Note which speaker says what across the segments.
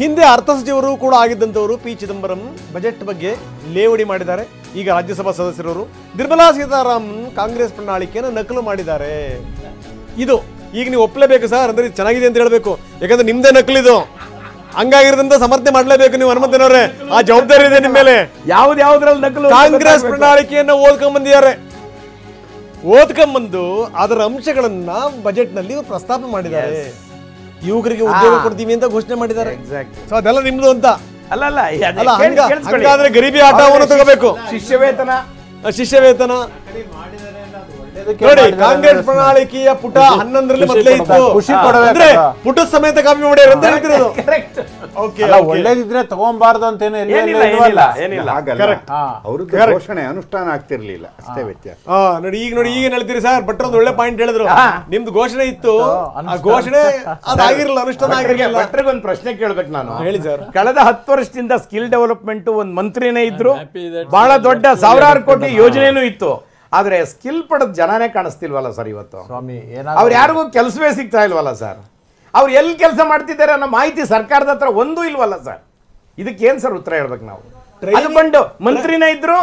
Speaker 1: ಹಿಂದೆ ಅರ್ಥ ಸಚಿವರು ಕೂಡ ಆಗಿದ್ದಂಥವರು ಪಿ ಚಿದಂಬರಂ ಬಜೆಟ್ ಬಗ್ಗೆ ಲೇವಡಿ ಮಾಡಿದ್ದಾರೆ. ಈಗ ರಾಜ್ಯಸಭಾ ಸದಸ್ಯರವರು ನಿರ್ಮಲಾ ಸೀತಾರಾಮನ್ ಕಾಂಗ್ರೆಸ್ ಪ್ರಣಾಳಿಕೆಯನ್ನು ನಕಲು ಮಾಡಿದ್ದಾರೆ. ಇದು ಈಗ ನೀವು ಒಪ್ಪಲೇಬೇಕು ಸರ್, ಅಂದ್ರೆ ಚೆನ್ನಾಗಿದೆ ಅಂತ ಹೇಳಬೇಕು, ಯಾಕಂದ್ರೆ ನಿಮ್ದೇ ನಕಲಿದು. ಹಂಗಾಗಿರೋದ್ರಿಂದ ಸಮರ್ಥನೆ ಮಾಡಲೇಬೇಕು ನೀವು. ಹನುಮಂತನವರೇ, ಆ ಜವಾಬ್ದಾರಿ ಇದೆ ನಿಮ್ಮ ಮೇಲೆ.
Speaker 2: ಯಾವ್ದ್ರಲ್ಲಿ ನಕಲು?
Speaker 1: ಕಾಂಗ್ರೆಸ್ ಪ್ರಣಾಳಿಕೆಯನ್ನು ಓದ್ಕೊಂಡ್ಬಂದಿದ್ದಾರೆ. ಓದ್ಕೊಂಡ್ಬಂದು ಅದರ ಅಂಶಗಳನ್ನ ಬಜೆಟ್ ನಲ್ಲಿ ಪ್ರಸ್ತಾಪ ಮಾಡಿದ್ದಾರೆ. ಯುವಕರಿಗೆ ಉದ್ಯೋಗ ಕೊಡ್ತೀವಿ ಅಂತ ಘೋಷಣೆ ಮಾಡಿದ್ದಾರೆ. ಸೊ ಅದೆಲ್ಲ ನಿಮ್ದು ಅಂತ
Speaker 2: ಅಲ್ಲ.
Speaker 1: ಹಂಗಾದ್ರೆ ಗರೀಬಿ ಆಟವನ್ನು ತಗೋಬೇಕು. ಶಿಷ್ಯವೇತನ ನೋಡಿ, ಕಾಂಗ್ರೆಸ್ ಪ್ರಣಾಳಿಕೆಯ ಪುಟ 11ರಲ್ಲಿ ಮೊದಲೇ ಇತ್ತು. ಅಂದ್ರೆ ಪುಟ ಸಮೇತ ಕಾಪಿ ಮಾಡ್ಯಾರ ಅಂತ ಹೇಳ್ತಿರೋದು.
Speaker 3: ಒಳ್ಳೇದಿದ್ರೆ ತಗೊಂಬಾರ್ದು ಅಂತ
Speaker 4: ಘೋಷಣೆ ಅನುಷ್ಠಾನ ಆಗ್ತಿರ್ಲಿಲ್ಲ, ಅಷ್ಟೇ ವ್ಯತ್ಯಾಸ.
Speaker 1: ನೋಡಿ ಈಗ ಹೇಳ್ತೀರಿ ಸರ್, ಭಟ್ರು ಒಂದು ಒಳ್ಳೆ ಪಾಯಿಂಟ್ ಹೇಳಿದ್ರು. ನಿಮ್ದು ಘೋಷಣೆ ಇತ್ತು, ಆ ಘೋಷಣೆ ಅದಾಗಿರಲಿಲ್ಲ, ಅನುಷ್ಠಾನ ಆಗಿರಲಿಲ್ಲ.
Speaker 2: ಭಟ್ರಿಗೆ ಒಂದು ಪ್ರಶ್ನೆ ಕೇಳ್ಬೇಕು ನಾನು.
Speaker 1: ಹೇಳಿ ಸರ್.
Speaker 2: ಕಳೆದ 10 ವರ್ಷದಿಂದ ಸ್ಕಿಲ್ ಡೆವಲಪ್ಮೆಂಟ್ ಒಂದು ಮಂತ್ರಿನೇ ಇದ್ರು, ಬಹಳ ದೊಡ್ಡ ಸಾವಿರಾರು ಕೋಟಿ ಯೋಜನೆನೂ ಇತ್ತು. ಆದ್ರೆ ಸ್ಕಿಲ್ ಪಡೆದ ಜನನೇ ಕಾಣಿಸ್ತಿಲ್ವಲ್ಲ ಸರ್ ಇವತ್ತು. ಅವ್ರು ಯಾರಿಗೂ ಕೆಲಸವೇ ಸಿಗ್ತಾ ಇಲ್ವಲ್ಲ ಸರ್. ಅವ್ರು ಎಲ್ಲಿ ಕೆಲಸ ಮಾಡ್ತಿದ್ದಾರೆ ಅನ್ನೋ ಮಾಹಿತಿ ಸರ್ಕಾರದ ಹತ್ರ ಒಂದೂ ಇಲ್ವಲ್ಲ ಸರ್. ಇದಕ್ಕೇನ್ ಸರ್ ಉತ್ತರ ಹೇಳ್ಬೇಕು ನಾವು? ಬಂದು ಮಂತ್ರಿನೇ ಇದ್ರು,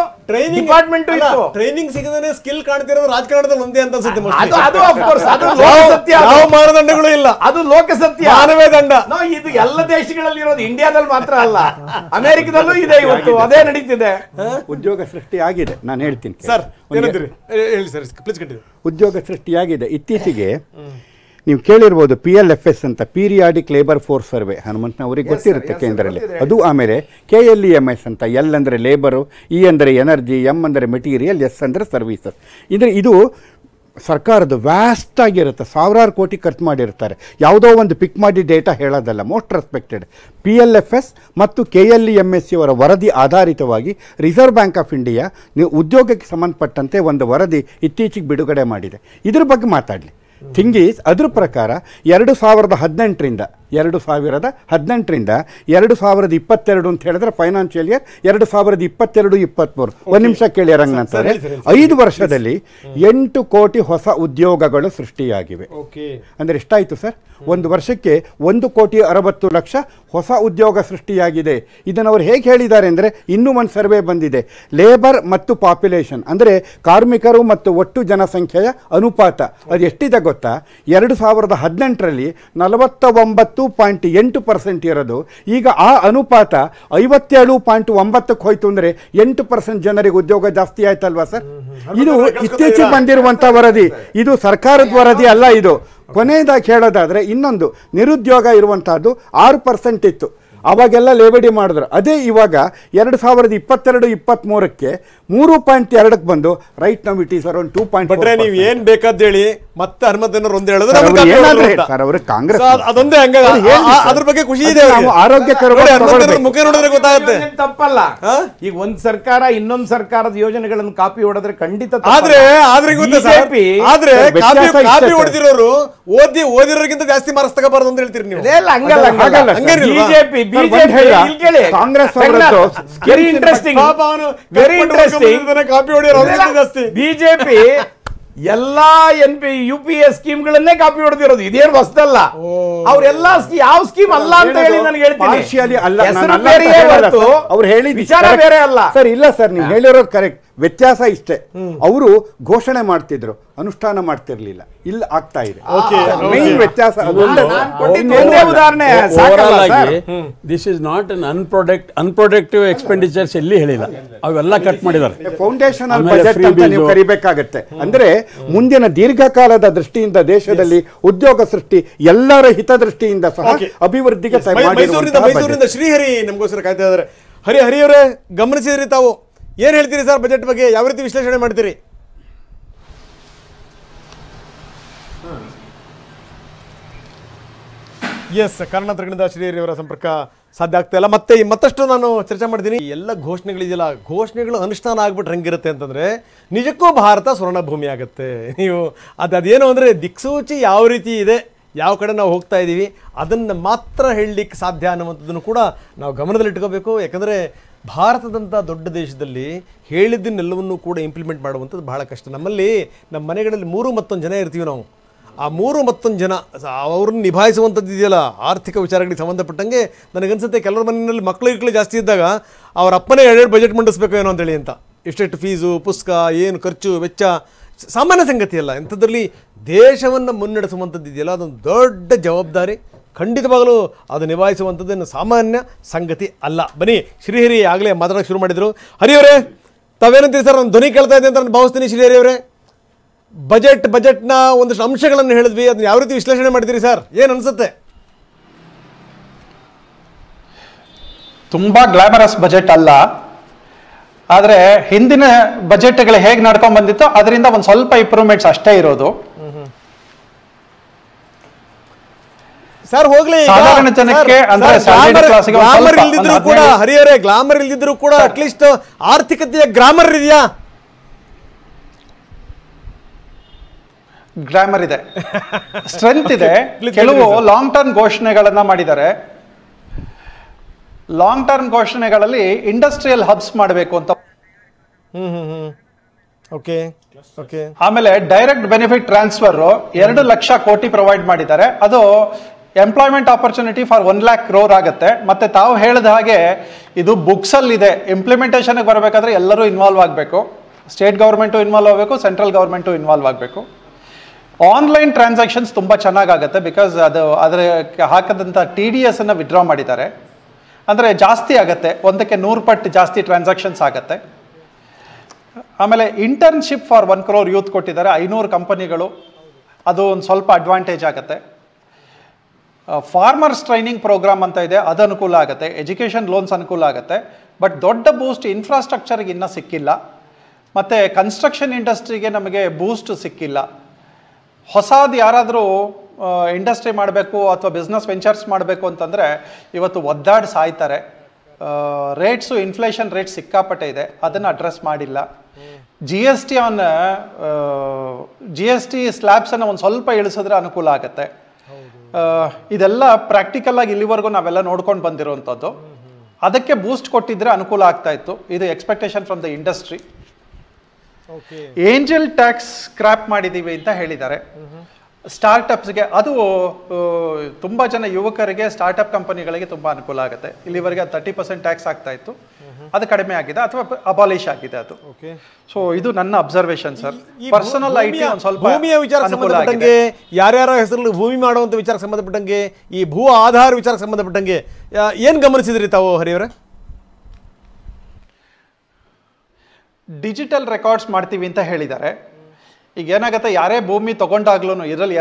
Speaker 2: ಡಿಪಾರ್ಟ್ಮೆಂಟ್ ಇತ್ತು.
Speaker 1: ಟ್ರೈನಿಂಗ್ ಸಿಗದೇ ಸ್ಕಿಲ್ ಕಾಣ್ತಿರೋದು ರಾಜಕಾರಣದಲ್ಲಿ ಒಂದೇ ಅಂತ ಅನ್ಸುತ್ತೆ.
Speaker 2: ಅದು ಆಫ್ ಕೋರ್ಸ್ ಅದು ಲೋಕಸತ್ಯ.
Speaker 1: ಯಾವ ಮಾನದಂಡಗಳು ಇಲ್ಲ,
Speaker 2: ಅದು ಲೋಕಸತ್ಯ,
Speaker 1: ಮಾನವೇ ದಂಡ.
Speaker 2: ಇದು ಎಲ್ಲ ದೇಶಗಳಲ್ಲಿ ಇರೋದು, ಇಂಡಿಯಾದಲ್ಲಿ ಮಾತ್ರ ಅಲ್ಲ, ಅಮೆರಿಕದಲ್ಲೂ ಇದೆ ಇವತ್ತು, ಅದೇ ನಡೀತಿದೆ.
Speaker 4: ಉದ್ಯೋಗ ಸೃಷ್ಟಿ ಆಗಿದೆ, ನಾನು ಹೇಳ್ತೀನಿ
Speaker 1: ಸರ್. ಹೇಳಿ ಸರ್, ಪ್ಲೀಸ್ ಕಂಟಿನ್ಯೂ.
Speaker 4: ಉದ್ಯೋಗ ಸೃಷ್ಟಿಯಾಗಿದೆ. ಇತ್ತೀಚೆಗೆ ನೀವು ಕೇಳಿರ್ಬೋದು PLFS ಅಂತ, ಪೀರಿಯಾಡಿಕ್ ಲೇಬರ್ ಫೋರ್ಸ್ ಸರ್ವೆ. ಹನುಮಂತನವರಿಗೆ ಗೊತ್ತಿರುತ್ತೆ ಕೇಂದ್ರದಲ್ಲಿ ಅದು. ಆಮೇಲೆ KLEMS ಅಂತ, L ಅಂದರೆ ಲೇಬರು, E ಅಂದರೆ ಎನರ್ಜಿ, M ಅಂದರೆ ಮೆಟೀರಿಯಲ್, S ಅಂದರೆ ಸರ್ವೀಸಸ್. ಇದು ಸರ್ಕಾರದ ವ್ಯಾಸ್ಟ್ ಆಗಿರುತ್ತೆ, ಸಾವಿರಾರು ಕೋಟಿ ಖರ್ಚು ಮಾಡಿರ್ತಾರೆ. ಯಾವುದೋ ಒಂದು ಪಿಕ್ ಮಾಡಿ ಡೇಟಾ ಹೇಳೋದಲ್ಲ. ಮೋಸ್ಟ್ ರೆಸ್ಪೆಕ್ಟೆಡ್ PLFS ಮತ್ತು KLEMS ಅವರ ವರದಿ ಆಧಾರಿತವಾಗಿ ರಿಸರ್ವ್ ಬ್ಯಾಂಕ್ ಆಫ್ ಇಂಡಿಯಾ ನೀವು ಉದ್ಯೋಗಕ್ಕೆ ಸಂಬಂಧಪಟ್ಟಂತೆ ಒಂದು ವರದಿ ಇತ್ತೀಚೆಗೆ ಬಿಡುಗಡೆ ಮಾಡಿದೆ. ಇದ್ರ ಬಗ್ಗೆ ಮಾತಾಡಲಿ. ಥಿಂಗ್ ಈಸ್, ಅದ್ರ ಪ್ರಕಾರ 2018ರಿಂದ 2022 ಅಂತ ಹೇಳಿದ್ರೆ ಫೈನಾನ್ಷಿಯಲ್ ಇಯರ್ 2022-23. ಒಂದು ನಿಮಿಷ ಕೇಳಿ ರಂಗನಾಥ್, 5 ವರ್ಷದಲ್ಲಿ 8 ಕೋಟಿ ಹೊಸ ಉದ್ಯೋಗಗಳು ಸೃಷ್ಟಿಯಾಗಿವೆ. ಅಂದ್ರೆ ಎಷ್ಟಾಯ್ತು ಸರ್? ಒಂದು ವರ್ಷಕ್ಕೆ 1,60,00,000 ಹೊಸ ಉದ್ಯೋಗ ಸೃಷ್ಟಿಯಾಗಿದೆ. ಇದನ್ನು ಅವರು ಹೇಗೆ ಹೇಳಿದ್ದಾರೆ ಅಂದರೆ, ಇನ್ನೂ ಒಂದು ಸರ್ವೆ ಬಂದಿದೆ, ಲೇಬರ್ ಮತ್ತು ಪಾಪ್ಯುಲೇಷನ್ ಅಂದರೆ ಕಾರ್ಮಿಕರು ಮತ್ತು ಒಟ್ಟು ಜನಸಂಖ್ಯೆಯ ಅನುಪಾತ. ಅದು ಎಷ್ಟಿದೆ ಗೊತ್ತಾ? 2018ರಲ್ಲಿ 49.8% ಇರೋದು, ಈಗ ಆ ಅನುಪಾತ 57.9ಕ್ಕೆ ಹೋಯ್ತು. ಅಂದರೆ 8% ಜನರಿಗೆ ಉದ್ಯೋಗ ಜಾಸ್ತಿ ಆಯ್ತಲ್ವಾ ಸರ್? ಇದು ಇತ್ತೀಚೆಗೆ ಬಂದಿರುವಂಥ ವರದಿ, ಇದು ಸರ್ಕಾರದ ವರದಿ ಅಲ್ಲ. ಇದು ಕೊನೆಯದಾಗಿ ಹೇಳೋದಾದರೆ, ಇನ್ನೊಂದು ನಿರುದ್ಯೋಗ ಇರುವಂತಹದ್ದು 6% ಇತ್ತು. ಅವಾಗೆಲ್ಲ ಲೇವಡಿ ಮಾಡಿದ್ರು. ಅದೇ ಇವಾಗ 2022-23ಕ್ಕೆ 3.2ಕ್ಕೆ ಬಂದು right now it is around 2.4.
Speaker 1: ನೀವು ಏನ್ ಬೇಕಾದ ಹೇಳಿ ಮತ್ತೆ ಹನುಮಂತನವರು ಒಂದು ಹೇಳಿದ್ರು
Speaker 4: ಸರ್, ಅವರು ಕಾಂಗ್ರೆಸ್
Speaker 1: ಅದೊಂದೇ ಅದ್ರ ಬಗ್ಗೆ ಖುಷಿ ಇದೆ.
Speaker 4: ಆರೋಗ್ಯಕರ
Speaker 1: ಮುಖ ನೋಡಿದ್ರೆ ಗೊತ್ತಾಗುತ್ತೆ,
Speaker 2: ತಪ್ಪಲ್ಲ. ಈಗ ಒಂದ್ ಸರ್ಕಾರ ಇನ್ನೊಂದ್ ಸರ್ಕಾರದ ಯೋಜನೆಗಳನ್ನು ಕಾಪಿ ಹೊಡೆದ್ರೆ ಖಂಡಿತ.
Speaker 1: ಆದ್ರೆ ಕಾಪಿ ಹೊಡೆದಿರೋರು ಓದಿರೋರಿಗಿಂತ ಜಾಸ್ತಿ ಮಾರ್ಕ್ಸ್ ತಗೋಬಾರ್ದು ಅಂತ ಹೇಳ್ತೀರಿ ನೀವು.
Speaker 2: BJP Congress very interesting.
Speaker 1: Copy ಹೊಡೆಯೋರು
Speaker 2: ಬಿಜೆಪಿ ಎಲ್ಲಾ UPA ಸ್ಕೀಮ್ಗಳನ್ನೇ ಕಾಪಿ ಹೊಡೆದಿರೋದು. ಇದೇನು ಹೊಸದಲ್ಲ. ಅವ್ರೆಲ್ಲಾ ಯಾವ ಸ್ಕೀಮ್ ಅಲ್ಲ ಅಂತ ಹೇಳಿ ನನಗೆ ಹೇಳ್ತೀನಿ.
Speaker 4: ಅವ್ರು ಹೇಳಿ
Speaker 2: ವಿಚಾರ ಬೇರೆ ಅಲ್ಲ
Speaker 4: ಸರ್. ಇಲ್ಲ ಸರ್, ನೀವು ಹೇಳಿರೋದು ಕರೆಕ್ಟ್. ವ್ಯತ್ಯಾಸ ಇಷ್ಟೇ, ಅವರು ಘೋಷಣೆ ಮಾಡ್ತಿದ್ರು, ಅನುಷ್ಠಾನ ಮಾಡ್ತಿರ್ಲಿಲ್ಲ. ಇಲ್ಲ ಆಗ್ತಾ ಇದೆ. ಮೇನ್ ವ್ಯತ್ಯಾಸ
Speaker 2: ಉದಾಹರಣೆ.
Speaker 5: This is not an unproductive expenditures ಎಲ್ಲಿ ಹೇಳಿಲ್ಲ, ಅವೆಲ್ಲ ಕಟ್ ಮಾಡಿದ್ದಾರೆ.
Speaker 4: ಫೌಂಡೇಶನಲ್ ಬಜೆಟ್ ಅಂತ ನೀವು ಕರಿಬೇಕಾಗತ್ತೆ. ಅಂದ್ರೆ ಮುಂದಿನ ದೀರ್ಘಕಾಲದ ದೃಷ್ಟಿಯಿಂದ ದೇಶದಲ್ಲಿ ಉದ್ಯೋಗ ಸೃಷ್ಟಿ, ಎಲ್ಲರ ಹಿತದೃಷ್ಟಿಯಿಂದ ಸಹ ಅಭಿವೃದ್ಧಿಗೆ
Speaker 1: ಮೈಸೂರಿನಿಂದ ಶ್ರೀಹರಿ ನಮಗೋಸ್ಕರ ಕಾಯ್ತಾ ಇದ್ದಾರೆ. ಹರಿಯವರೇ, ಗಮನಿಸಿದ್ರಿ ತಾವು? ಏನ್ ಹೇಳ್ತೀರಿ ಸರ್ ಬಜೆಟ್ ಬಗ್ಗೆ? ಯಾವ ರೀತಿ ವಿಶ್ಲೇಷಣೆ ಮಾಡ್ತೀರಿ? ಎಸ್, ಕರ್ನಾಟಕದಿಂದ ಶ್ರೀಹರಿಯವರ ಸಂಪರ್ಕ ಸಾಧ್ಯ ಆಗ್ತಾ ಇಲ್ಲ. ಮತ್ತಷ್ಟು ನಾನು ಚರ್ಚೆ ಮಾಡ್ತೀನಿ. ಎಲ್ಲ ಘೋಷಣೆಗಳಿದೆಯಲ್ಲ, ಘೋಷಣೆಗಳು ಅನುಷ್ಠಾನ ಆಗ್ಬಿಟ್ರೆ ಹೆಂಗಿರುತ್ತೆ ಅಂತಂದ್ರೆ ನಿಜಕ್ಕೂ ಭಾರತ ಸ್ವರ್ಣ ಭೂಮಿ ಆಗುತ್ತೆ. ನೀವು ಅದೇನು ಅಂದ್ರೆ ದಿಕ್ಸೂಚಿ ಯಾವ ರೀತಿ ಇದೆ, ಯಾವ ಕಡೆ ನಾವು ಹೋಗ್ತಾ ಇದ್ದೀವಿ, ಅದನ್ನು ಮಾತ್ರ ಹೇಳಲಿಕ್ಕೆ ಸಾಧ್ಯ ಅನ್ನುವಂಥದ್ದನ್ನು ಕೂಡ ನಾವು ಗಮನದಲ್ಲಿಟ್ಕೋಬೇಕು. ಯಾಕಂದರೆ ಭಾರತದಂಥ ದೊಡ್ಡ ದೇಶದಲ್ಲಿ ಹೇಳಿದ್ದನ್ನೆಲ್ಲವನ್ನೂ ಕೂಡ ಇಂಪ್ಲಿಮೆಂಟ್ ಮಾಡುವಂಥದ್ದು ಬಹಳ ಕಷ್ಟ. ನಮ್ಮ ಮನೆಗಳಲ್ಲಿ 3 ಮತ್ತೊಂದು ಜನ ಇರ್ತೀವಿ ನಾವು. ಆ 1 ಜನ ಅವ್ರನ್ನ ನಿಭಾಯಿಸುವಂಥದ್ದು ಇದೆಯಲ್ಲ, ಆರ್ಥಿಕ ವಿಚಾರಗಳಿಗೆ ಸಂಬಂಧಪಟ್ಟಂಗೆ ನನಗನ್ಸುತ್ತೆ ಕೆಲವ್ರ ಮನೆಯಲ್ಲಿ ಮಕ್ಕಳು ಜಾಸ್ತಿ ಇದ್ದಾಗ ಅವ್ರ ಅಪ್ಪನೇ 2 ಬಜೆಟ್ ಮಂಡಿಸ್ಬೇಕು ಏನೋ ಅಂತೇಳಿ ಅಂತ. ಇಷ್ಟೆಷ್ಟು ಫೀಸು, ಪುಸ್ತಕ, ಏನು ಖರ್ಚು ವೆಚ್ಚ ಸಾಮಾನ್ಯ ಸಂಗತಿ ಅಲ್ಲ. ಇಂಥದ್ರಲ್ಲಿ ದೇಶವನ್ನು ಮುನ್ನಡೆಸುವಂಥದ್ದು ಇದೆಯಲ್ಲ, ಅದೊಂದು ದೊಡ್ಡ ಜವಾಬ್ದಾರಿ. ಖಂಡಿತವಾಗಲೂ ಅದು ನಿಭಾಯಿಸುವಂಥದ್ದೇನು ಸಾಮಾನ್ಯ ಸಂಗತಿ ಅಲ್ಲ. ಬನ್ನಿ, ಶ್ರೀಹರಿ ಆಗಲೇ ಮಾತಾಡೋಕ್ಕೆ ಶುರು ಮಾಡಿದರು. ಹರಿಯವರೇ, ತಾವೇನಂತೀರಿ ಸರ್? ನಾನು ಧ್ವನಿ ಕೇಳ್ತಾ ಇದ್ದೆ ಅಂತ ನಾನು ಭಾವಿಸ್ತೀನಿ. ಶ್ರೀಹರಿ ಅವರೇ, ಬಜೆಟ್ನ ಒಂದಷ್ಟು ಅಂಶಗಳನ್ನು ಹೇಳಿದ್ವಿ, ಅದನ್ನ ಯಾವ ರೀತಿ ವಿಶ್ಲೇಷಣೆ ಮಾಡಿದ್ದೀರಿ ಸರ್? ಏನು ಅನಿಸುತ್ತೆ?
Speaker 6: ತುಂಬಾ ಗ್ಲಾಮರಸ್ ಬಜೆಟ್ ಅಲ್ಲ, ಆದರೆ ಹಿಂದಿನ ಬಜೆಟ್ಗಳು ಹೇಗೆ ನಡ್ಕೊಂಡ್ ಬಂದಿತ್ತು ಅದರಿಂದ ಒಂದು ಸ್ವಲ್ಪ ಇಂಪ್ರೂವ್ಮೆಂಟ್ಸ್ ಅಷ್ಟೇ ಇರೋದು.
Speaker 1: ಸರ್ ಹೋಗ್ಲಿ,
Speaker 6: ಸಾಧಾರಣ ಜನಕ್ಕೆ ಅಂದ್ರೆ
Speaker 1: ಗ್ಲಾಮರ್ ಇಲ್ದಿದ್ರು ಕೂಡ, ಹರಿಯರೇ, ಗ್ಲಾಮರ್ ಇಲ್ದಿದ್ರು ಕೂಡ ಅಟ್ಲೀಸ್ಟ್ ಆರ್ಥಿಕತೆಯ ಗ್ರಾಮರ್ ಇದೆಯಾ?
Speaker 6: ಗ್ರಾಮರ್ ಇದೆ, ಸ್ಟ್ರೆಂತ್ ಇದೆ. ಕೆಲವು ಲಾಂಗ್ ಟರ್ಮ್ ಘೋಷಣೆಗಳನ್ನ ಮಾಡಿದ್ದಾರೆ. ಲಾಂಗ್ ಟರ್ಮ್ ಘೋಷಣೆಗಳಲ್ಲಿ ಇಂಡಸ್ಟ್ರಿಯಲ್ ಹಬ್ಸ್ ಮಾಡಬೇಕು ಅಂತ.
Speaker 1: Okay okay.
Speaker 6: ಆಮೇಲೆ ಡೈರೆಕ್ಟ್ ಬೆನಿಫಿಟ್ ಟ್ರಾನ್ಸ್ಫರ್ 2 ಲಕ್ಷ ಕೋಟಿ ಪ್ರೊವೈಡ್ ಮಾಡಿದ್ದಾರೆ. ಅದು employment opportunity for 1 lakh crore ಆಗುತ್ತೆ. ಮತ್ತೆ ತಾವು ಹೇಳಿದ ಹಾಗೆ ಇದು ಬುಕ್ಸ್ ಅಲ್ಲಿ ಇದೆ, ಇಂಪ್ಲಿಮೆಂಟೇಷನ್ ಬರಬೇಕಾದ್ರೆ ಎಲ್ಲರೂ ಇನ್ವಾಲ್ವ್ ಆಗಬೇಕು. ಸ್ಟೇಟ್ ಗವರ್ಮೆಂಟು ಇನ್ವಾಲ್ವ್ ಆಗಬೇಕು, ಸೆಂಟ್ರಲ್ ಗವರ್ಮೆಂಟು ಇನ್ವಾಲ್ವ್ ಆಗಬೇಕು. ಆನ್ಲೈನ್ ಟ್ರಾನ್ಸಾಕ್ಷನ್ಸ್ ತುಂಬ ಚೆನ್ನಾಗಾಗುತ್ತೆ, ಬಿಕಾಸ್ ಅದರ ಹಾಕದಂಥ TDS ಅನ್ನು ವಿಡ್ರಾ ಮಾಡಿದ್ದಾರೆ. ಅಂದರೆ ಜಾಸ್ತಿ ಆಗುತ್ತೆ, 1ಕ್ಕೆ 100 ಪಟ್ಟು ಜಾಸ್ತಿ ಟ್ರಾನ್ಸಾಕ್ಷನ್ಸ್ ಆಗುತ್ತೆ. ಆಮೇಲೆ ಇಂಟರ್ನ್ಶಿಪ್ ಫಾರ್ 1 crore ಯೂತ್ ಕೊಟ್ಟಿದ್ದಾರೆ, 500 ಕಂಪನಿಗಳು. ಅದು ಒಂದು ಸ್ವಲ್ಪ ಅಡ್ವಾಂಟೇಜ್ ಆಗುತ್ತೆ. ಫಾರ್ಮರ್ಸ್ ಟ್ರೈನಿಂಗ್ ಪ್ರೋಗ್ರಾಮ್ ಅಂತ ಇದೆ, ಅದು ಅನುಕೂಲ ಆಗುತ್ತೆ. ಎಜುಕೇಷನ್ ಲೋನ್ಸ್ ಅನುಕೂಲ ಆಗುತ್ತೆ. ಬಟ್ ದೊಡ್ಡ ಬೂಸ್ಟ್ ಇನ್ಫ್ರಾಸ್ಟ್ರಕ್ಚರ್ಗೆ ಇನ್ನೂ ಸಿಕ್ಕಿಲ್ಲ. ಮತ್ತು ಕನ್ಸ್ಟ್ರಕ್ಷನ್ ಇಂಡಸ್ಟ್ರಿಗೆ ನಮಗೆ ಬೂಸ್ಟ್ ಸಿಕ್ಕಿಲ್ಲ. ಹೊಸದು ಯಾರಾದರೂ ಇಂಡಸ್ಟ್ರಿ ಮಾಡಬೇಕು ಅಥವಾ ಬಿಸ್ನೆಸ್ ವೆಂಚರ್ಸ್ ಮಾಡಬೇಕು ಅಂತಂದರೆ ಇವತ್ತು ಒದ್ದಾಡಿ ಸಾಯ್ತಾರೆ. ರೇಟ್ಸು, ಇನ್ಫ್ಲೇಷನ್ ರೇಟ್ ಸಿಕ್ಕಾಪಟ್ಟೆ ಇದೆ, ಅದನ್ನು ಅಡ್ರೆಸ್ ಮಾಡಿಲ್ಲ. GST ಸ್ಲ್ಯಾಬ್ಸನ್ನು ಒಂದು ಸ್ವಲ್ಪ ಇಳಿಸಿದ್ರೆ ಅನುಕೂಲ ಆಗುತ್ತೆ. ಇದೆಲ್ಲ ಪ್ರಾಕ್ಟಿಕಲ್ ಆಗಿ ಇಲ್ಲಿವರೆಗೂ ನಾವೆಲ್ಲ ನೋಡ್ಕೊಂಡು ಬಂದಿರುವಂಥದ್ದು. ಅದಕ್ಕೆ ಬೂಸ್ಟ್ ಕೊಟ್ಟಿದ್ರೆ ಅನುಕೂಲ ಆಗ್ತಾ ಇತ್ತು. ಇದು expectation from the industry. Angel tax scrap ಮಾಡಿದ್ದೀವಿ ಅಂತ ಹೇಳಿದ್ದಾರೆ ಸ್ಟಾರ್ಟ್ಅಪ್ಸ್ಗೆ. ಅದು ತುಂಬ ಜನ ಯುವಕರಿಗೆ, ಸ್ಟಾರ್ಟ್ಅಪ್ ಕಂಪನಿಗಳಿಗೆ ತುಂಬ ಅನುಕೂಲ ಆಗುತ್ತೆ. ಇಲ್ಲಿವರೆಗೆ 30% ಟ್ಯಾಕ್ಸ್ ಆಗ್ತಾ ಇತ್ತು, ಅದು ಕಡಿಮೆ ಆಗಿದೆ ಅಥವಾ ಅಬಾಲಿಷ್ ಆಗಿದೆ ಅದು. ಸೊ ಇದು ನನ್ನ ಅಬ್ಸರ್ವೇಷನ್ ಸರ್. ಪರ್ಸನಲ್ ಐಟಿ ಒಂದು ಸ್ವಲ್ಪ
Speaker 1: ಭೂಮಿಯ ವಿಚಾರಕ್ಕೆ ಸಂಬಂಧಪಟ್ಟಂಗೆ, ಯಾರ್ಯಾರ ಹೆಸರಲ್ಲಿ ಭೂಮಿ ಮಾಡುವಂಥ ವಿಚಾರಕ್ಕೆ ಸಂಬಂಧಪಟ್ಟಂಗೆ, ಈ ಭೂ ಆಧಾರ ವಿಚಾರಕ್ಕೆ ಸಂಬಂಧಪಟ್ಟಂಗೆ ಏನು ಗಮನಿಸಿದ್ರಿ ತಾವು ಹರಿಯವರೇ?
Speaker 6: ಡಿಜಿಟಲ್ ರೆಕಾರ್ಡ್ಸ್ ಮಾಡ್ತೀವಿ ಅಂತ ಹೇಳಿದ್ದಾರೆ. ಈಗ ಏನಾಗುತ್ತೆ, ಯಾರೇ ಭೂಮಿ ತಗೊಂಡಾಗ್ಲೂ ಇದರಲ್ಲಿ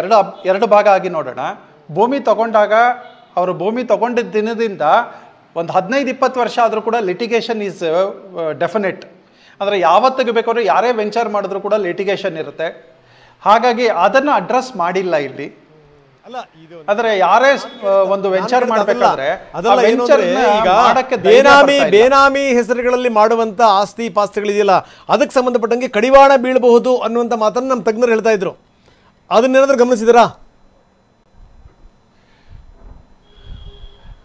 Speaker 6: ಎರಡು ಭಾಗ ಆಗಿ ನೋಡೋಣ. ಭೂಮಿ ತಗೊಂಡಾಗ ಅವರು ಭೂಮಿ ತಗೊಂಡಿದ್ದ ದಿನದಿಂದ ಒಂದು 15-20 ವರ್ಷ ಆದರೂ ಕೂಡ ಲಿಟಿಗೇಷನ್ ಈಸ್ ಡೆಫಿನೆಟ್. ಅಂದರೆ ಯಾವತ್ತಿಗೆ ಬೇಕಾದ್ರೂ ಯಾರೇ ವೆಂಚರ್ ಮಾಡಿದ್ರು ಕೂಡ ಲಿಟಿಗೇಷನ್ ಇರುತ್ತೆ. ಹಾಗಾಗಿ ಅದನ್ನು ಅಡ್ರೆಸ್ ಮಾಡಿಲ್ಲ ಇಲ್ಲಿ. ಆದರೆ ಯಾರೇ ಒಂದು ವೆಂಚರ್ ಮಾಡಬೇಕಾದ್ರೆ
Speaker 1: ಬೇನಾಮಿ ಹೆಸರುಗಳಲ್ಲಿ ಮಾಡುವಂತ ಆಸ್ತಿ ಪಾಸ್ತಿಗಳಿದೆಯಲ್ಲ, ಅದಕ್ಕೆ ಸಂಬಂಧಪಟ್ಟಂಗೆ ಕಡಿವಾಣ ಬೀಳಬಹುದು ಅನ್ನುವಂಥ ಮಾತನ್ನು ನಮ್ಮ ತಜ್ಞರು ಹೇಳ್ತಾ ಇದ್ರು. ಅದನ್ನೇನಾದ್ರೂ ಗಮನಿಸಿದಿರಾ?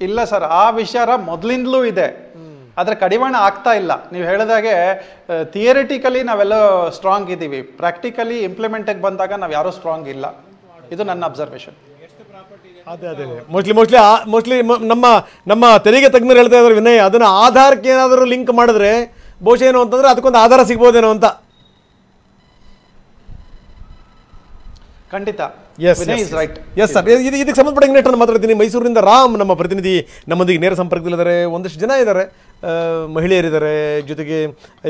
Speaker 6: ಇಲ್ಲ ಸರ್, ಆ ವಿಚಾರ ಮೊದಲಿಂದಲೂ ಇದೆ, ಆದರೆ ಕಡಿವಾಣ ಆಗ್ತಾ ಇಲ್ಲ. ನೀವು ಹೇಳಿದಾಗೆ ಥಿಯರಿಟಿಕಲಿ ನಾವೆಲ್ಲ ಸ್ಟ್ರಾಂಗ್ ಇದ್ದೀವಿ, ಪ್ರಾಕ್ಟಿಕಲಿ ಇಂಪ್ಲಿಮೆಂಟಿಗೆ ಬಂದಾಗ ನಾವು ಯಾರೂ ಸ್ಟ್ರಾಂಗ್ ಇಲ್ಲ. ಇದು ನನ್ನ ಅಬ್ಸರ್ವೇಷನ್.
Speaker 1: ಅದೇ ಮೋಸ್ಟ್ಲಿ ನಮ್ಮ ತೆರಿಗೆ ತಜ್ಞರು ಹೇಳ್ತಾ ಇದ್ದಾರೆ ವಿನಯ್, ಅದನ್ನ ಆಧಾರಕ್ಕೆ ಏನಾದರೂ ಲಿಂಕ್ ಮಾಡಿದ್ರೆ ಬಹುಶಃ ಏನು ಅಂತಂದ್ರೆ ಅದಕ್ಕೊಂದು ಆಧಾರ ಸಿಗ್ಬೋದೇನೋ ಅಂತ.
Speaker 6: ಖಂಡಿತ.
Speaker 1: ಎಸ್ ಸರ್, ಇದಕ್ಕೆ ಸಂಬಂಧಪಟ್ಟ ನೆಟ್ಟು ನಾನು ಮಾತಾಡ್ತೀನಿ. ಮೈಸೂರಿನಿಂದ ರಾಮ್ ನಮ್ಮ ಪ್ರತಿನಿಧಿ ನಮ್ಮೊಂದಿಗೆ ನೇರ ಸಂಪರ್ಕದಲ್ಲಿದ್ದಾರೆ. ಒಂದಷ್ಟು ಜನ ಇದ್ದಾರೆ, ಮಹಿಳೆಯರಿದ್ದಾರೆ, ಜೊತೆಗೆ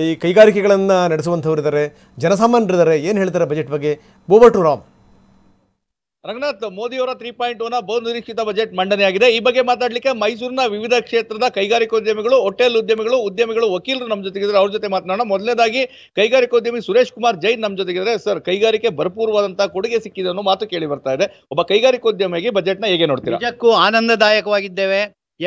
Speaker 1: ಈ ಕೈಗಾರಿಕೆಗಳನ್ನು ನಡೆಸುವಂಥವ್ರಿದ್ದಾರೆ, ಜನಸಾಮಾನ್ಯರಿದ್ದಾರೆ. ಏನು ಹೇಳ್ತಾರೆ ಬಜೆಟ್ ಬಗ್ಗೆ? Over to Ram.
Speaker 7: ರಂಗನಾಥ್, ಮೋದಿಯವರ 3.1 ಬಹು ನಿರೀಕ್ಷಿತ ಬಜೆಟ್ ಮಂಡನೆಯಾಗಿದೆ. ಈ ಬಗ್ಗೆ ಮಾತಾಡ್ಲಿಕ್ಕೆ ಮೈಸೂರಿನ ವಿವಿಧ ಕ್ಷೇತ್ರದ ಕೈಗಾರಿಕೋದ್ಯಮಿಗಳು, ಹೋಟೆಲ್ ಉದ್ಯಮಿಗಳು, ವಕೀಲರು ನಮ್ಮ ಜೊತೆಗಿದ್ದಾರೆ. ಅವ್ರ ಜೊತೆ ಮಾತನಾಡೋಣ. ಮೊದಲನೇದಾಗಿ ಕೈಗಾರಿಕೋದ್ಯಮಿ ಸುರೇಶ್ ಕುಮಾರ್ ಜೈನ್ ನಮ್ಮ ಜೊತೆಗಿದ್ದಾರೆ. ಸರ್, ಕೈಗಾರಿಕೆ ಭರಪೂರವಾದಂತಹ ಕೊಡುಗೆ ಸಿಕ್ಕಿದೆ ಅನ್ನೋ ಮಾತು ಕೇಳಿ ಬರ್ತಾ ಇದೆ. ಒಬ್ಬ ಕೈಗಾರಿಕೋದ್ಯಮಿಗೆ ಬಜೆಟ್ ನ ಹೇಗೆ ನೋಡ್ತೀರಾ?
Speaker 8: ನಿಜಕ್ಕೂ ಆನಂದದಾಯಕವಾಗಿದ್ದೇವೆ.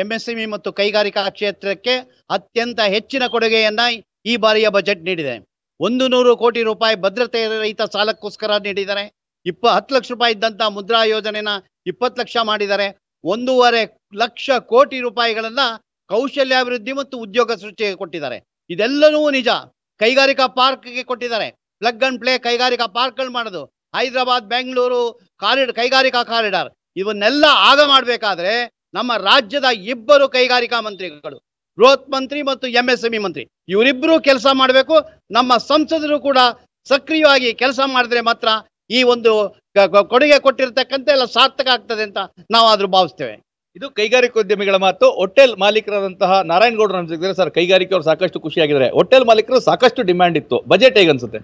Speaker 8: MSME ಮತ್ತು ಕೈಗಾರಿಕಾ ಕ್ಷೇತ್ರಕ್ಕೆ ಅತ್ಯಂತ ಹೆಚ್ಚಿನ ಕೊಡುಗೆಯನ್ನ ಈ ಬಾರಿಯ ಬಜೆಟ್ ನೀಡಿದೆ. 100 ಕೋಟಿ ರೂಪಾಯಿ ಭದ್ರತೆ ರಹಿತ ಸಾಲಕ್ಕೋಸ್ಕರ ನೀಡಿದ್ದಾರೆ. 10 ಲಕ್ಷ ರೂಪಾಯಿ ಇದ್ದಂತ ಮುದ್ರಾ ಯೋಜನೆನ 20 ಲಕ್ಷ ಮಾಡಿದ್ದಾರೆ. 1.5 ಲಕ್ಷ ಕೋಟಿ ರೂಪಾಯಿಗಳನ್ನ ಕೌಶಲ್ಯಾಭಿವೃದ್ಧಿ ಮತ್ತು ಉದ್ಯೋಗ ಸೃಷ್ಟಿಗೆ ಕೊಟ್ಟಿದ್ದಾರೆ. ಇದೆಲ್ಲವೂ ನಿಜ. ಕೈಗಾರಿಕಾ ಪಾರ್ಕ್ಗೆ ಕೊಟ್ಟಿದ್ದಾರೆ. ಪ್ಲಗ್ ಅಂಡ್ ಪ್ಲೇ ಕೈಗಾರಿಕಾ ಪಾರ್ಕ್ಗಳು ಮಾಡೋದು. ಹೈದರಾಬಾದ್, ಬೆಂಗಳೂರು, ಕೈಗಾರಿಕಾ ಕಾರಿಡಾರ್ ಇವನ್ನೆಲ್ಲ ಆಗ ಮಾಡಬೇಕಾದ್ರೆ ನಮ್ಮ ರಾಜ್ಯದ ಇಬ್ಬರು ಕೈಗಾರಿಕಾ ಮಂತ್ರಿಗಳು, ಬೃಹತ್ ಮಂತ್ರಿ ಮತ್ತು MSME ಮಂತ್ರಿ, ಇವರಿಬ್ಬರು ಕೆಲಸ ಮಾಡಬೇಕು. ನಮ್ಮ ಸಂಸದರು ಕೂಡ ಸಕ್ರಿಯವಾಗಿ ಕೆಲಸ ಮಾಡಿದ್ರೆ ಮಾತ್ರ ಈ ಒಂದು ಕೊಡುಗೆ ಕೊಟ್ಟಿರ್ತಕ್ಕಂಥ ಎಲ್ಲ ಸಾರ್ಥಕ ಆಗ್ತದೆ ಅಂತ ನಾವಾದ್ರೂ ಭಾವಿಸ್ತೇವೆ.
Speaker 7: ಇದು ಕೈಗಾರಿಕೋದ್ಯಮಿಗಳ ಮಾತು. ಹೋಟೆಲ್ ಮಾಲೀಕರಾದಂತಹ ನಾರಾಯಣಗೌಡರು ಅನ್ಸಿದ್ರೆ ಸರ್, ಕೈಗಾರಿಕೆ ಅವರು ಸಾಕಷ್ಟು ಖುಷಿಯಾಗಿದ್ದಾರೆ, ಹೋಟೆಲ್ ಮಾಲೀಕರು ಸಾಕಷ್ಟು ಡಿಮ್ಯಾಂಡ್ ಇತ್ತು, ಬಜೆಟ್ ಹೇಗನ್ಸುತ್ತೆ?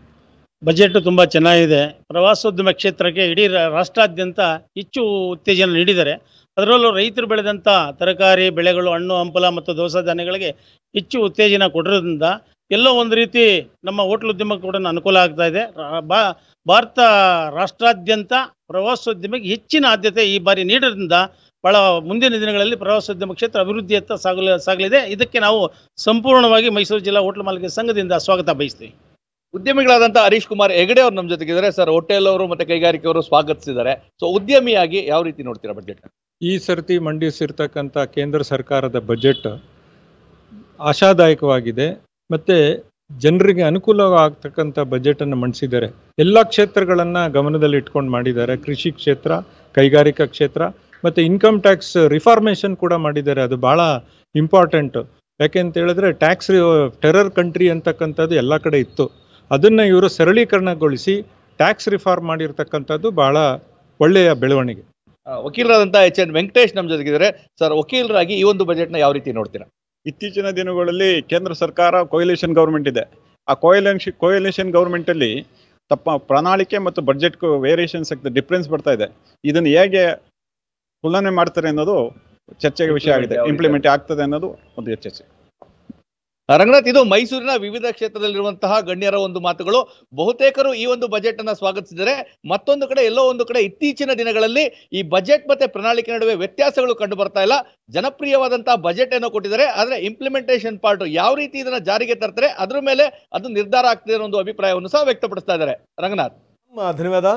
Speaker 9: ಬಜೆಟ್ ತುಂಬ ಚೆನ್ನಾಗಿದೆ. ಪ್ರವಾಸೋದ್ಯಮ ಕ್ಷೇತ್ರಕ್ಕೆ ಇಡೀ ರಾಷ್ಟ್ರಾದ್ಯಂತ ಹೆಚ್ಚು ಉತ್ತೇಜನ ನೀಡಿದ್ದಾರೆ. ಅದರಲ್ಲೂ ರೈತರು ಬೆಳೆದಂಥ ತರಕಾರಿ ಬೆಳೆಗಳು, ಹಣ್ಣು ಹಂಪಲ ಮತ್ತು ದವಸ ಧಾನ್ಯಗಳಿಗೆ ಹೆಚ್ಚು ಉತ್ತೇಜನ ಕೊಟ್ಟಿರೋದ್ರಿಂದ ಎಲ್ಲೋ ಒಂದು ರೀತಿ ನಮ್ಮ ಹೋಟ್ಲ್ ಉದ್ಯಮಕ್ಕೆ ಕೂಡ ಅನುಕೂಲ ಆಗ್ತಾ ಇದೆ. ಭಾರತ ರಾಷ್ಟ್ರಾದ್ಯಂತ ಪ್ರವಾಸೋದ್ಯಮಕ್ಕೆ ಹೆಚ್ಚಿನ ಆದ್ಯತೆ ಈ ಬಾರಿ ನೀಡೋದ್ರಿಂದ ಬಹಳ ಮುಂದಿನ ದಿನಗಳಲ್ಲಿ ಪ್ರವಾಸೋದ್ಯಮ ಕ್ಷೇತ್ರ ಅಭಿವೃದ್ಧಿಯತ್ತ ಸಾಗಲಿದೆ. ಇದಕ್ಕೆ ನಾವು ಸಂಪೂರ್ಣವಾಗಿ ಮೈಸೂರು ಜಿಲ್ಲಾ ಹೋಟ್ಲ್ ಮಾಲೀಕರ ಸಂಘದಿಂದ ಸ್ವಾಗತ ಬಯಸ್ತೀವಿ.
Speaker 7: ಉದ್ಯಮಿಗಳಾದಂಥ ಹರೀಶ್ ಕುಮಾರ್ ಹೆಗಡೆ ಅವರು ನಮ್ಮ ಜೊತೆಗಿದ್ದಾರೆ ಸರ್. ಹೋಟೆಲ್ ಅವರು ಮತ್ತೆ ಕೈಗಾರಿಕೆ ಅವರು ಸ್ವಾಗತಿಸಿದ್ದಾರೆ. ಸೊ ಉದ್ಯಮಿಯಾಗಿ ಯಾವ ರೀತಿ ನೋಡ್ತೀರಾ ಬಜೆಟ್?
Speaker 10: ಈ ಸರ್ತಿ ಮಂಡಿಸಿರ್ತಕ್ಕಂಥ ಕೇಂದ್ರ ಸರ್ಕಾರದ ಬಜೆಟ್ ಆಶಾದಾಯಕವಾಗಿದೆ ಮತ್ತು ಜನರಿಗೆ ಅನುಕೂಲವಾಗ್ತಕ್ಕಂಥ ಬಜೆಟನ್ನು ಮಂಡಿಸಿದ್ದಾರೆ. ಎಲ್ಲ ಕ್ಷೇತ್ರಗಳನ್ನು ಗಮನದಲ್ಲಿ ಇಟ್ಕೊಂಡು ಮಾಡಿದ್ದಾರೆ. ಕೃಷಿ ಕ್ಷೇತ್ರ, ಕೈಗಾರಿಕಾ ಕ್ಷೇತ್ರ ಮತ್ತು ಇನ್ಕಮ್ ಟ್ಯಾಕ್ಸ್ ರಿಫಾರ್ಮೇಷನ್ ಕೂಡ ಮಾಡಿದ್ದಾರೆ. ಅದು ಭಾಳ ಇಂಪಾರ್ಟೆಂಟು. ಯಾಕೆಂತ ಹೇಳಿದ್ರೆ ಟ್ಯಾಕ್ಸ್ ಟೆರರ್ ಕಂಟ್ರಿ ಅಂತಕ್ಕಂಥದ್ದು ಎಲ್ಲ ಕಡೆ ಇತ್ತು. ಅದನ್ನು ಇವರು ಸರಳೀಕರಣಗೊಳಿಸಿ ಟ್ಯಾಕ್ಸ್ ರಿಫಾರ್ಮ್ ಮಾಡಿರ್ತಕ್ಕಂಥದ್ದು ಭಾಳ ಒಳ್ಳೆಯ ಬೆಳವಣಿಗೆ.
Speaker 7: ವಕೀಲರಾದಂಥ HN ವೆಂಕಟೇಶ್ ನಮ್ಮ ಜೊತೆಗಿದ್ದಾರೆ ಸರ್. ವಕೀಲರಾಗಿ ಈ ಒಂದು ಬಜೆಟ್ನ ಯಾವ ರೀತಿ ನೋಡ್ತೀರಾ?
Speaker 11: ಇತ್ತೀಚಿನ ದಿನಗಳಲ್ಲಿ ಕೇಂದ್ರ ಸರ್ಕಾರ ಕೊಯಲೇಷನ್ ಗೌರ್ಮೆಂಟ್ ಇದೆ. ಆ ಕೊಯಲೇಷನ್ ಗೌರ್ಮೆಂಟಲ್ಲಿ ಪ್ರಣಾಳಿಕೆ ಮತ್ತು ಬಡ್ಜೆಟ್ಗೂ ವೇರಿಯೇಷನ್ಸ್ ಆಗ್ತದೆ, ಡಿಫ್ರೆನ್ಸ್ ಬರ್ತಾ ಇದೆ. ಇದನ್ನು ಹೇಗೆ ತುಲನೆ ಮಾಡ್ತಾರೆ ಅನ್ನೋದು ಚರ್ಚೆಗೆ ವಿಷಯ ಆಗಿದೆ. ಇಂಪ್ಲಿಮೆಂಟ್ ಆಗ್ತದೆ ಅನ್ನೋದು ಒಂದು ಚರ್ಚೆ.
Speaker 7: ರಂಗನಾಥ್, ಇದು ಮೈಸೂರಿನ ವಿವಿಧ ಕ್ಷೇತ್ರದಲ್ಲಿರುವಂತಹ ಗಣ್ಯರ ಒಂದು ಮಾತುಗಳು. ಬಹುತೇಕರು ಈ ಒಂದು ಬಜೆಟ್ ಅನ್ನ ಸ್ವಾಗತಿಸಿದರೆ, ಮತ್ತೊಂದು ಕಡೆ ಎಲ್ಲೋ ಒಂದು ಕಡೆ ಇತ್ತೀಚಿನ ದಿನಗಳಲ್ಲಿ ಈ ಬಜೆಟ್ ಮತ್ತೆ ಪ್ರಣಾಳಿಕೆ ನಡುವೆ ವ್ಯತ್ಯಾಸಗಳು ಕಂಡು ಬರ್ತಾ ಇಲ್ಲ. ಜನಪ್ರಿಯವಾದಂತಹ ಬಜೆಟ್ ಏನೋ ಕೊಟ್ಟಿದ್ದಾರೆ, ಆದ್ರೆ ಇಂಪ್ಲಿಮೆಂಟೇಷನ್ ಪಾರ್ಟ್ ಯಾವ ರೀತಿ ಇದನ್ನ ಜಾರಿಗೆ ತರ್ತಾರೆ ಅದ್ರ ಮೇಲೆ ಅದು ನಿರ್ಧಾರ ಆಗ್ತದೆ ಅನ್ನೋ ಒಂದು ಅಭಿಪ್ರಾಯವನ್ನು ಸಹ ವ್ಯಕ್ತಪಡಿಸ್ತಾ ಇದ್ದಾರೆ. ರಂಗನಾಥ್,
Speaker 1: ಧನ್ಯವಾದ.